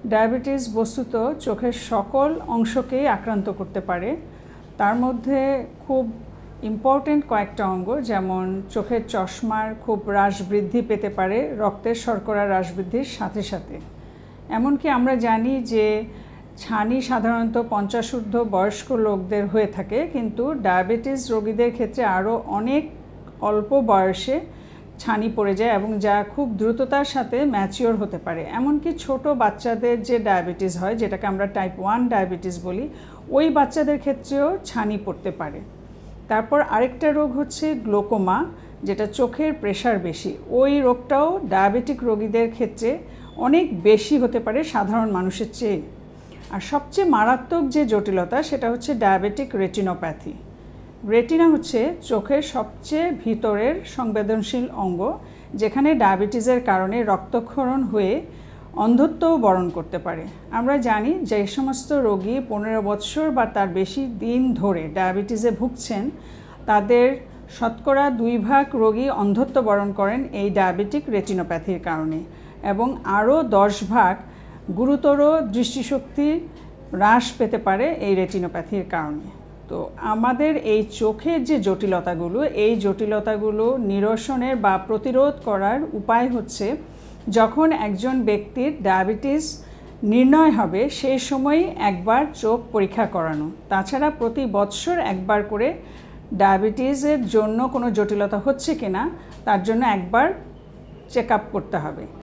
Diabetes বস্তুত চোখের সকল অংশকেই আক্রান্ত করতে পারে। তার মধ্যে খুব ইম্পর্টেন্ট কয়েকটা অঙ্গ, যেমন চোখের চশমার খুব হ্রাস বৃদ্ধি পেতে পারে রক্তের শর্করা হ্রাস বৃদ্ধির সাথে সাথে। এমনকি আমরা জানি যে ছানি সাধারণত 50 ঊর্ধ্ব বয়স্ক লোকদের হয়ে থাকে, কিন্তু ডায়াবেটিস রোগীদের ক্ষেত্রে আরও অনেক অল্প বয়সে ছানি পড়ে যায় এবং যা খুব দ্রুততার সাথে ম্যাচিওর হতে পারে। এমনকি ছোট বাচ্চাদের যে ডায়াবেটিস হয়, যেটাকে আমরা টাইপ 1 ডায়াবেটিস বলি, ওই বাচ্চাদের ক্ষেত্রেও ছানি পড়তে পারে। তারপর আরেকটা রোগ হচ্ছে গ্লোকোমা, যেটা চোখের প্রেশার বেশি। ওই রোগটাও ডায়াবেটিক রোগীদের ক্ষেত্রে অনেক বেশি হতে পারে সাধারণ মানুষের চেয়ে। আর সবচেয়ে মারাত্মক যে জটিলতা সেটা হচ্ছে ডায়াবেটিক রেটিনোপ্যাথি। রেটিনা হচ্ছে চোখের সবচেয়ে ভিতরের সংবেদনশীল অঙ্গ, যেখানে ডায়াবেটিসের কারণে রক্তক্ষরণ হয়ে অন্ধত্বও বরণ করতে পারে। আমরা জানি যে সমস্ত রোগী 15 বছর বা তার বেশি দিন ধরে ডায়াবেটিসে ভুগছেন, তাদের শতকরা 2 ভাগ রোগী অন্ধত্ব বরণ করেন এই ডায়াবেটিক রেটিনোপ্যাথির কারণে, এবং আরও 10 ভাগ গুরুতর দৃষ্টিশক্তি হ্রাস পেতে পারে এই রেটিনোপ্যাথির কারণে। তো আমাদের এই চোখের যে জটিলতাগুলো, এই জটিলতাগুলো নিরসনের বা প্রতিরোধ করার উপায় হচ্ছে যখন একজন ব্যক্তির ডায়াবেটিস নির্ণয় হবে সেই সময় একবার চোখ পরীক্ষা করানো। তাছাড়া প্রতি বছর একবার করে ডায়াবেটিসের জন্য কোনো জটিলতা হচ্ছে কিনা তার জন্য একবার চেক আপ করতে হবে।